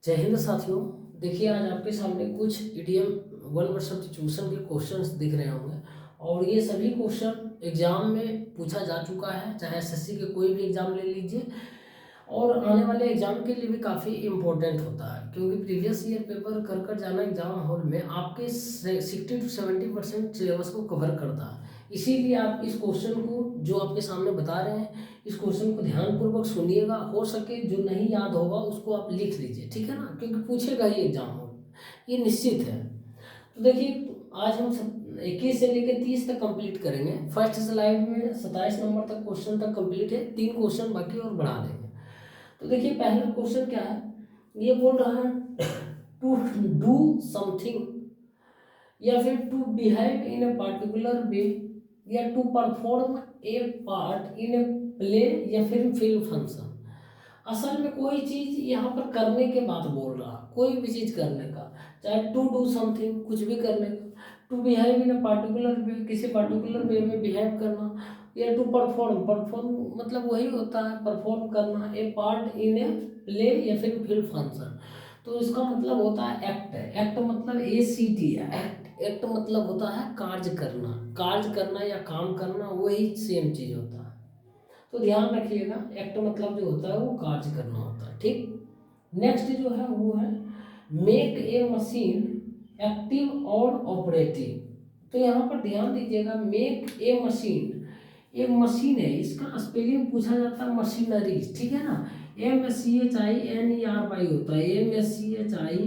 जय हिंद साथियों। देखिए, आज आपके सामने कुछ ईडीएम वन वर्ड सब्स्टिट्यूशन के क्वेश्चंस दिख रहे होंगे और ये सभी क्वेश्चन एग्जाम में पूछा जा चुका है, चाहे एसएससी के कोई भी एग्जाम ले लीजिए और आने वाले एग्जाम के लिए भी काफ़ी इम्पोर्टेंट होता है, क्योंकि प्रीवियस ईयर पेपर कर कर जाना एग्जाम हॉल में आपके 60 to 70% सिलेबस को कवर करता है। इसीलिए आप इस क्वेश्चन को जो आपके सामने बता रहे हैं, इस क्वेश्चन को ध्यानपूर्वक सुनिएगा। हो सके जो नहीं याद होगा उसको आप लिख लीजिए, ठीक है ना, क्योंकि पूछेगा ही एग्जाम हॉल, ये निश्चित है। तो देखिए, आज हम 21 से लेकर 30 तक कंप्लीट करेंगे। फर्स्ट स्लाइड में 27 नंबर तक क्वेश्चन तक कंप्लीट है, 3 क्वेश्चन बाकी और बढ़ा देंगे। तो देखिए, पहला क्वेश्चन क्या है, ये बोल रहा है टू डू समथिंग या फिर to behave in a particular way या to perform a part in a play या फिर फिल्म फंक्शन। असल में कोई चीज यहाँ पर करने के बाद बोल रहा, कोई भी चीज करने का, चाहे टू डू समथिंग कुछ भी करने का, to behave in a particular way किसी पार्टिकुलर वे में बिहेव करना, या टू परफॉर्म, परफॉर्म मतलब वही होता है परफॉर्म करना, ए पार्ट इन ए प्ले या फिर फिल्म फंक्शन। तो इसका मतलब होता है एक्ट। एक्ट मतलब ACT है, एक्ट। एक्ट मतलब होता है कार्य करना, कार्य करना या काम करना, वही सेम चीज होता है। तो ध्यान रखिएगा, एक्ट मतलब जो होता है वो कार्य करना होता है, ठीक। नेक्स्ट जो है वो है मेक ए मशीन एक्टिव और ऑपरेटिव। तो यहाँ पर ध्यान दीजिएगा, मेक ए मशीन, एक मशीन है, इसका स्पेलिंग पूछा जाता है मशीनरी, ठीक है ना। MACHINERY होता है, MACHINERY।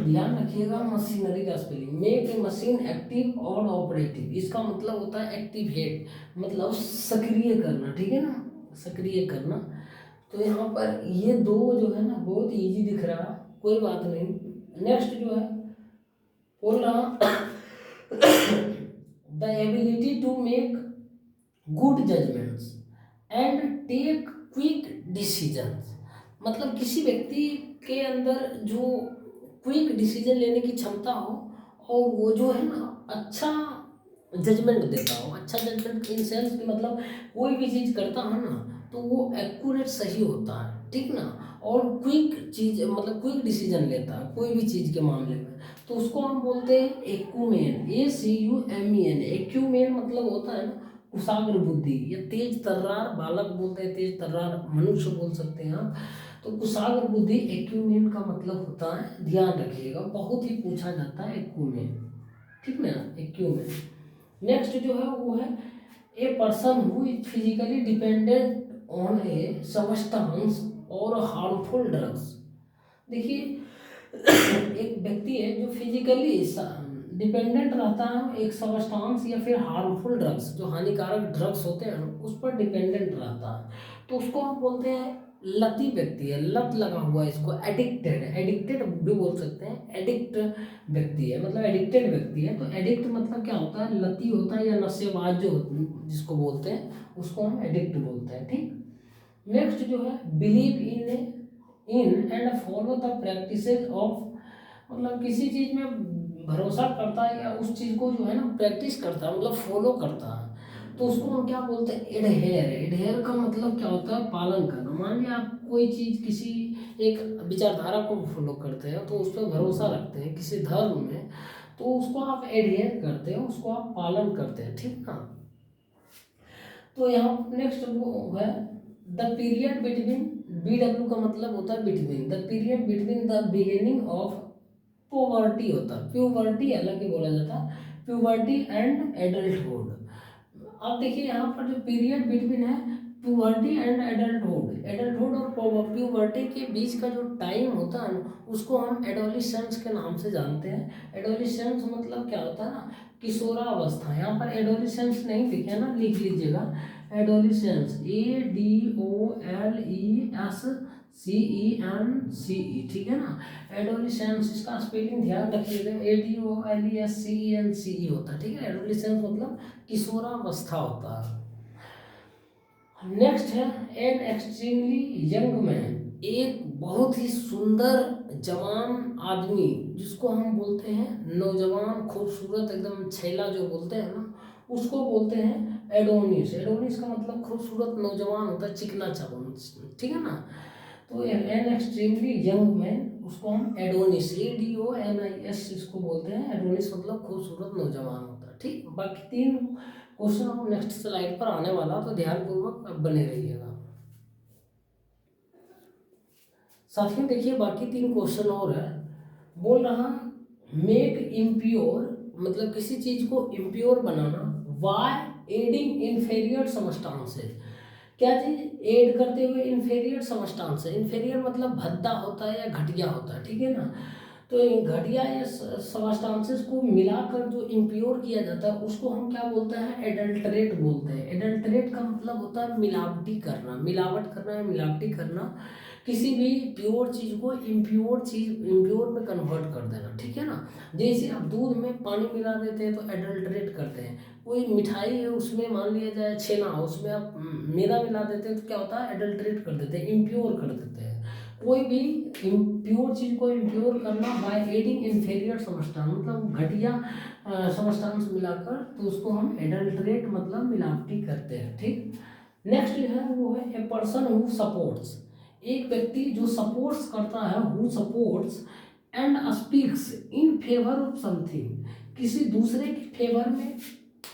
ध्यान रखिएगा, मशीनरी का spelling. Make a machine active और ऑपरेटिव, इसका मतलब होता है एक्टिवेट, मतलब सक्रिय करना, ठीक है ना, सक्रिय करना। तो यहाँ पर ये दो जो है ना बहुत इजी दिख रहा, कोई बात नहीं। नेक्स्ट जो है बोल रहा the ability to make good judgements and take quick decisions. मतलब किसी व्यक्ति के अंदर जो क्विक डिसीजन लेने की क्षमता हो और वो जो है ना अच्छा जजमेंट देता हो। अच्छा जजमेंट इन सेंस कि मतलब कोई भी चीज़ करता है ना तो वो एक्यूरेट सही होता है, ठीक ना। और क्विक चीज मतलब क्विक डिसीजन लेता है कोई भी चीज़ के मामले में, तो उसको हम बोलते हैं एक्यूमेन, ACUMEN। एक्यूमेन मतलब होता है ना कुशाग्र बुद्धि या तेज तर्रार, बालक बोलते हैं, तेज तर्रार मनुष्य बोल सकते हैं आप। तो कुशाग्र बुद्धि एक्यूमेन का मतलब होता है, ध्यान रखिएगा, बहुत ही पूछा जाता है एक्यूमेन, ठीक ना, एक्यूमेन। नेक्स्ट जो है वो है a person who is physically dependent on a substance और हार्मफुल ड्रग्स। देखिए, एक व्यक्ति है जो फिजिकली डिपेंडेंट रहता है एक सब्सटेंस या फिर हार्मफुल ड्रग्स, जो हानिकारक ड्रग्स होते हैं उस पर डिपेंडेंट रहता है, तो उसको हम बोलते हैं लती व्यक्ति है, लत लगा हुआ है इसको, एडिक्टेड, एडिक्टेड भी बोल सकते हैं, एडिक्ट व्यक्ति है, मतलब एडिक्टेड व्यक्ति है। तो एडिक्ट मतलब क्या होता है, लती होता है या नशेबाज जो जिसको बोलते हैं उसको हम एडिक्ट बोलते हैं, ठीक। नेक्स्ट जो है believe in and follow the practices of, मतलब किसी चीज में भरोसा करता है या उस चीज को जो है ना प्रैक्टिस करता है, मतलब फॉलो करता है, तो उसको हम क्या बोलते हैं, एडहेयर। एडहेयर का मतलब क्या होता है, पालन करना। मान लिया आप कोई चीज किसी एक विचारधारा को फॉलो करते हैं तो उस पर भरोसा रखते हैं किसी धर्म में, तो उसको आप एडहेयर करते हैं, उसको आप पालन करते हैं, ठीक ना। तो यहाँ नेक्स्ट वो है द पीरियड बिटवीन, BW का मतलब होता है between, the period between the beginning of poverty होता है, प्यूबर्टी अलग ही बोला जाता है, प्यूबर्टी एंड एडल्टहुड। अब देखिए यहाँ पर जो पीरियड बिटवीन है प्यूबर्टी एंड एडल्टहुड, एडल्टहुड और प्यूबर्टी के बीच का जो टाइम होता है ना उसको हम एडोलिसेंस के नाम से जानते हैं। एडोलिसेंस मतलब क्या होता है ना, किशोरावस्था। यहाँ पर एडोलिसेंस नहीं लिखे ना, लिख लीजिएगा एडोलिसेंस, ADOLESCENCE, ठीक है ना। एडोलिसेंस, इसका स्पेलिंग ध्यान रखिएगा, ADOLESCENCE होता है, ठीक है। एडोलिसेंस मतलब किशोरावस्था होता है। नेक्स्ट है एन एक्सट्रीमली यंग मैन, एक बहुत ही सुंदर जवान आदमी जिसको हम बोलते हैं नौजवान, खूबसूरत एकदम छैला जो बोलते हैं ना उसको बोलते हैं एडोनिस, एडोनिस का मतलब खूबसूरत नौजवान होता है, चिकना चावल, ठीक है ना। तो एन एक्सट्रीमली यंग मैन, उसको हम एडोनिस, ADONIS इसको बोलते हैं। एडोनिस मतलब खूबसूरत नौजवान होता है, ठीक। बाकी 3 क्वेश्चन हम नेक्स्ट स्लाइड पर आने वाला, तो ध्यानपूर्वक बने रहिएगा। साथियों देखिए बाकी 3 क्वेश्चन और है। बोल रहा मेक इम्प्योर, मतलब किसी चीज को इम्प्योर बनाना, वाई एडिंग इन्फेरियर सबस्टांसेस, क्या चीज ऐड करते हुए, इन्फेरियर सबस्टांस है। इन्फेरियर मतलब भद्दा होता है या घटिया होता है, ठीक है ना। तो इन घटिया या सबस्टांसेस को मिलाकर जो इम्प्योर किया जाता है उसको हम क्या बोलते हैं, एडल्टरेट बोलते हैं। एडल्टरेट का मतलब होता है मिलावटी करना, मिलावट करना या मिलावटी करना, किसी भी प्योर चीज को इम्प्योर चीज, इम्प्योर में कन्वर्ट कर देना, ठीक है ना। जैसे आप दूध में पानी मिला देते हैं तो एडल्टरेट करते हैं। कोई मिठाई है उसमें मान लिया जाए छेना, उसमें आप मैदा मिला देते हैं तो क्या होता है, एडल्टरेट कर देते हैं, इम्प्योर कर देते हैं। कोई भी इम्प्योर चीज को इम्प्योर करना बाय एडिंग इन्फेरियर सबस्टांस, मतलब घटिया सबस्टांस मिलाकर, तो उसको हम एडल्टरेट मतलब मिलावटी करते हैं, ठीक। नेक्स्ट जो है वो है ए पर्सन हु सपोर्ट्स, एक व्यक्ति जो सपोर्ट्स करता है, who supports and speaks in favour of something, किसी दूसरे के फेवर में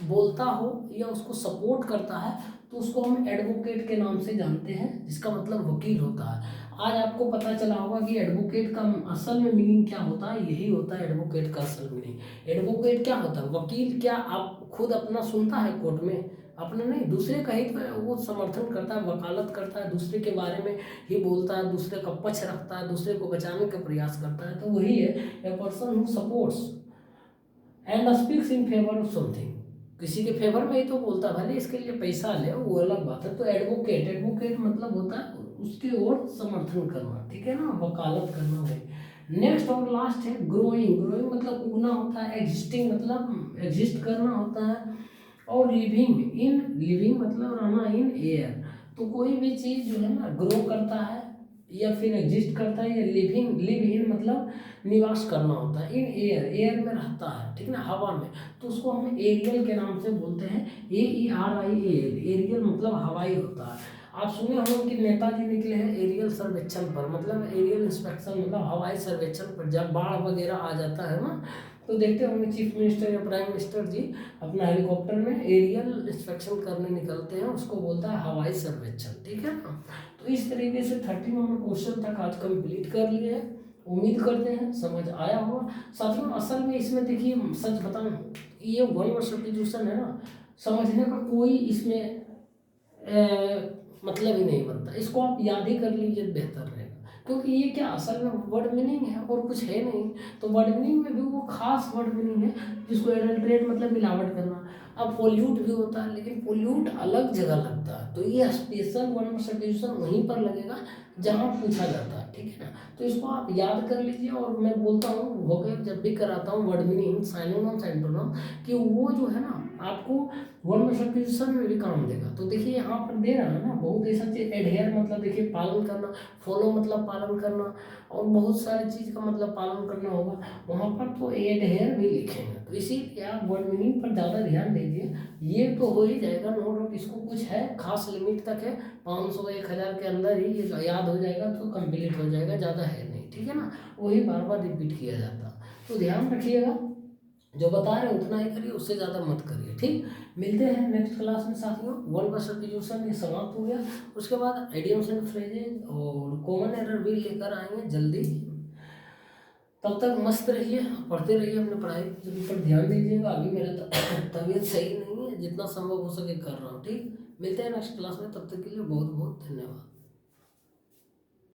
बोलता हो या उसको सपोर्ट करता है, तो उसको हम एडवोकेट के नाम से जानते हैं, जिसका मतलब वकील होता है। आज आपको पता चला होगा कि एडवोकेट का असल में मीनिंग क्या होता है, यही होता है एडवोकेट का असल मीनिंग। एडवोकेट क्या होता है, वकील। क्या आप खुद अपना सुनता है कोर्ट में, अपना नहीं, दूसरे का ही तो वो समर्थन करता है, वकालत करता है, दूसरे के बारे में ही बोलता है, दूसरे का पक्ष रखता है, दूसरे को बचाने का प्रयास करता है। तो वही है a person who supports and speaks in favour of something, किसी के फेवर में ही तो बोलता है, भले इसके लिए पैसा ले वो अलग बात है। तो एडवोकेट, एडवोकेट मतलब होता है उसकी ओर समर्थन करना, ठीक है ना, वकालत करना है। नेक्स्ट और लास्ट है ग्रोइंग, ग्रोइंग मतलब उगना होता है, एग्जिस्टिंग मतलब एग्जिस्ट करना होता है, और लिविंग इन, लिविंग मतलब रहना इन एयर। तो कोई भी चीज़ जो है ना ग्रो करता है या फिर एग्जिस्ट करता है, या लिविंग, लिव इन मतलब निवास करना होता है, इन एयर, एयर में रहता है, ठीक ना, हवा में, तो उसको हम एरियल के नाम से बोलते हैं, AERIAL, एरियल मतलब हवाई होता है। आप सुने होंगे कि नेताजी निकले हैं एरियल सर्वेक्षण पर, मतलब एरियल इंस्पेक्शन मतलब हवाई सर्वेक्षण पर, जब बाढ़ वगैरह आ जाता है ना, तो देखते होंगे चीफ मिनिस्टर या प्राइम मिनिस्टर जी अपना हेलीकॉप्टर में एरियल इंस्पेक्शन करने निकलते हैं, उसको बोलता है हवाई सर्वेक्षण, ठीक है ना। तो इस तरीके से 30 नंबर क्वेश्चन तक आज कंप्लीट कर लिए हैं। उम्मीद करते हैं समझ आया होगा। साथियों असल में इसमें देखिए, सच बताऊं, ये 1 वर्ड सब्स्टिट्यूशन है ना, समझने का कोई इसमें मतलब ही नहीं बनता। इसको आप याद ही कर लीजिए, बेहतर रहेगा, क्योंकि ये क्या असल में वर्ड मीनिंग है और कुछ है नहीं। तो वर्ड मीनिंग में भी वो खास वर्ड मीनिंग है जिसको एडल्ट्रेट मतलब मिलावट करना। अब पोल्यूट भी होता है, लेकिन पोल्यूट अलग जगह लगता है, तो ये स्पेशल 1 वर्ड सब्स्टिट्यूशन वहीं पर लगेगा जहाँ पूछा जाता है, ठीक है ना। तो इसको आप याद कर लीजिए, और मैं बोलता हूँ वोकैब जब भी कराता हूँ वर्ड मीनिंग, साइनोनिम्स एंटोनिम, कि वो जो है ना आपको 1 वर्ड सब्स्टिट्यूशन में भी काम देगा। तो देखिए यहाँ पर दे रहा है ना बहुत ऐसा चीज, एडहेयर मतलब देखिए पालन करना, फॉलो मतलब पालन करना, और बहुत सारी चीज़ का मतलब पालन करना होगा, वहाँ पर तो एडहेयर भी लिखेंगे। तो इसीलिए आप वर्ड मीनिंग पर ज़्यादा ध्यान दीजिए। ये तो हो ही जाएगा, नो डाउट, इसको कुछ है खास लिमिट तक है, 500 1000 के अंदर ही ये याद हो जाएगा, तो कंप्लीट हो जाएगा, ज़्यादा है नहीं, ठीक है ना। वही बार बार रिपीट किया जाता, तो ध्यान रखिएगा, जो बता रहे हैं उतना ही करिए, उससे ज़्यादा मत करिए, ठीक। मिलते हैं नेक्स्ट क्लास में साथियों। 1 वर्ड सब्स्टिट्यूशन ये समाप्त हो गया, उसके बाद आइडियम्स एंड फ्रेजेज और कॉमन एरर भी लेकर आएंगे जल्दी। तब तक मस्त रहिए, पढ़ते रहिए, अपने पढ़ाई पर ध्यान दीजिएगा। अभी मेरा तबीयत सही नहीं है, जितना संभव हो सके कर रहा हूँ, ठीक। मिलते हैं नेक्स्ट क्लास में, तब तक के लिए बहुत बहुत धन्यवाद।